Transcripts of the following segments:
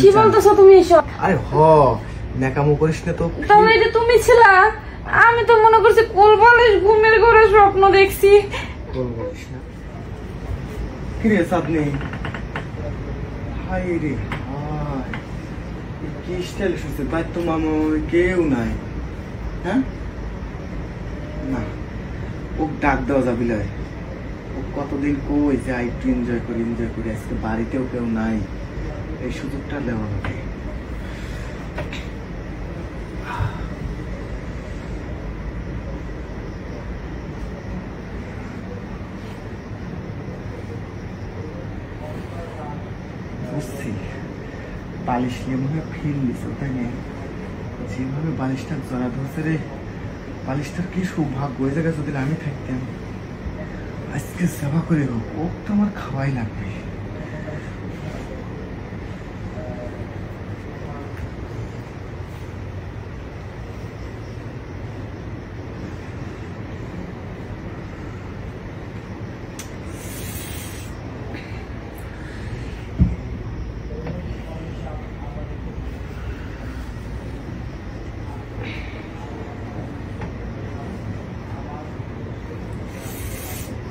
কি বলতেছো তুমি এসব? আরে ন্যাকামো করিস না তো। তাহলে এটা তুমি ছিলা? আমি তো মনে করছি কোলবালিশ ঘুমের ঘরে স্বপ্ন দেখছি। কোলবালিশ না কিরে সাদনি? হাই রে হাই, কি স্টাইল শুনছে? বাই তো মামু কেউ নাই। হ্যাঁ না, ও ডাক দেওয়া যাবি লয়। ও কতদিন কই যে একটু এনজয় করি, আজকে বাড়িতেও কেউ নাই, এই সুযোগটা নেওয়া হবে। বুঝছি বালিশ নিয়ে মনে হয় ফিল নিছে, তাই না? যেভাবে বালিশটা জড়া ধরছে রে, বালিশটার কি সৌভাগ্য ওই জায়গায় যদি আমি থাকতাম। আজকে সেবা করে হোক, ও তো আমার খাওয়াই লাগবে।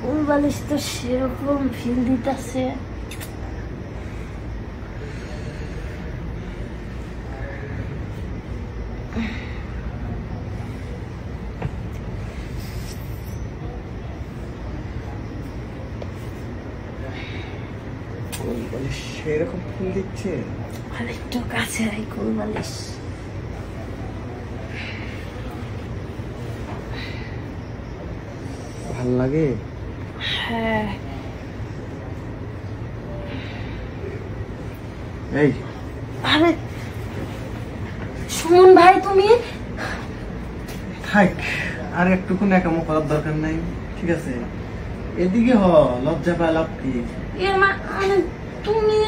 কোলবালিশ তো সেরকম ফিল দিতেছে। কোলবালিশ সেরকম ফুল দিচ্ছে। আর একটু কাছে রাই কোলবালিশ। ভাল লাগে? হ্যাঁ। এই আরে সুমন ভাই, তুমি থাক, আর একটুকু ন্যাকামো করার দরকার নাই, ঠিক আছে? এদিকে লজ্জা পায় লাভ কি? তুমি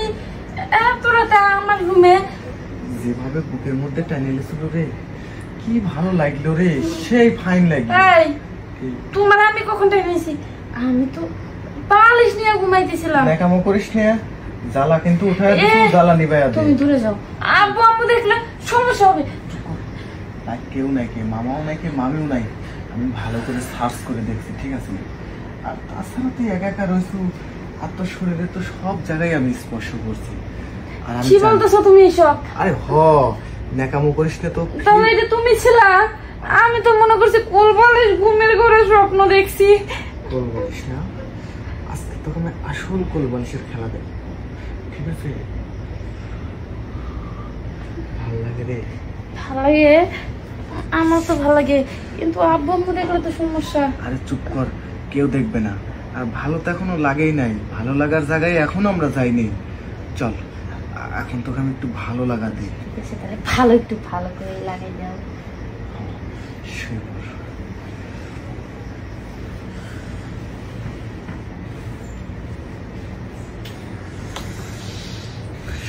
এত রাতে আমার রুমে যেভাবে বুকের মধ্যে টানিয়ে ছিল রে, কি ভালো লাগলো রে, সেই ফাইন লাগলো। তোমার আমি কখন টেনেছি? আমি তো বালিশ নিয়ে ঘুমাইতেছিলাম। ন্যাকামো করিস না, জ্বালা কিন্তু উঠায় দিছো, জ্বালা নিবাই আছে। তুমি দূরে যাও, আব্বু আম্মু দেখলে সমস্যা হবে। তাই কেউ নাই, কে মামাও নাই, কে মামিও নাই। আমি ভালো করে সার্চ করে দেখছি, ঠিক আছে? আর তাছাড়া তুই একা একা রয়েছু, আর তোর শরীরে তো সব জায়গায় আমি স্পর্শ করছি। আর আমি কি বলতেছো তুমি এসব? আরে ন্যাকামো করিস না তো। তাহলে এটা তুমি ছিলা? আমি তো মনে করছি কোলবালিশ ঘুমের ঘরে স্বপ্ন দেখছি। কোলবালিশ না, আজকে তোকে আমি আসল কোলবালিশের খেলা দেব, ঠিক আছে? ভালো লাগে রে? ভালো লাগে, আমার তো ভালো লাগে, কিন্তু আব্বু আম্মু দেখলে তো সমস্যা। আরে চুপ কর, কেউ দেখবে না। আর ভালো তো এখনো লাগেই নাই, ভালো লাগার জায়গায় এখনো আমরা যাইনি। চল এখন তোকে আমি একটু ভালো লাগা দিই। ঠিক আছে, তাহলে ভালো একটু ভালো করে লাগাই দাও।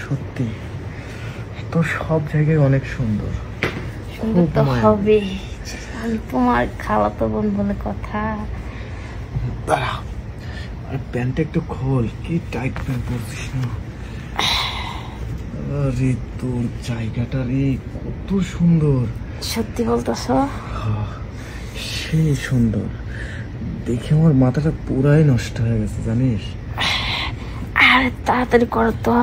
সত্যি তো সব জায়গায় অনেক সুন্দর। সুন্দর তো হবে, আমি তোমার খালাতো বোন বলে কথা। আর প্যান্টটা একটু খোল, কি টাইট প্যান্ট পরছিস না? আরে তোর জায়গাটা রে কত সুন্দর। সত্যি বলতেছ? সেই সুন্দর, দেখে আমার মাথাটা পুরাই নষ্ট হয়ে গেছে, জানিস? আরে তাড়াতাড়ি করো তো।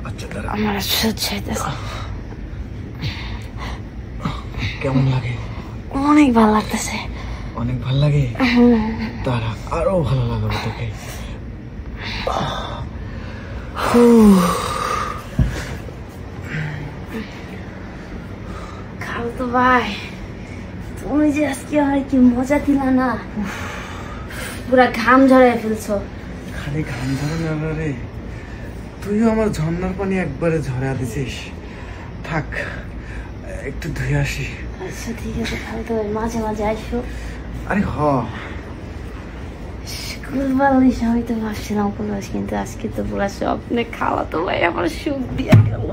আচ্ছা দাঁড়া, আমার সহ্য হইতেছে। কেমন লাগে? অনেক ভালো লাগতেছে। অনেক ভালো লাগে? দাঁড়া, আরো ভালো লাগাবো তোকে। খালতো ভাই, তুমি যে আজকে আমার কি মজা দিলা না, পুরা ঘাম ঝরাই ফেলছো। খালি ঘাম ঝরানো না রে, তুইও আমার ঝর্ণার পানি একবারে ঝরা দিছিস। থাক, একটু ধুয়ে আসি। আচ্ছা ঠিক আছে খালতো ভাই, মাঝে মাঝে আইসো। আরে কোলবালিশ আমি তো ভাবছিলাম কোলবালিশ, কিন্তু আজকে তো পুরা স্বপ্নে খালাতো ভাই আমার সুখ দিয়ে গেল।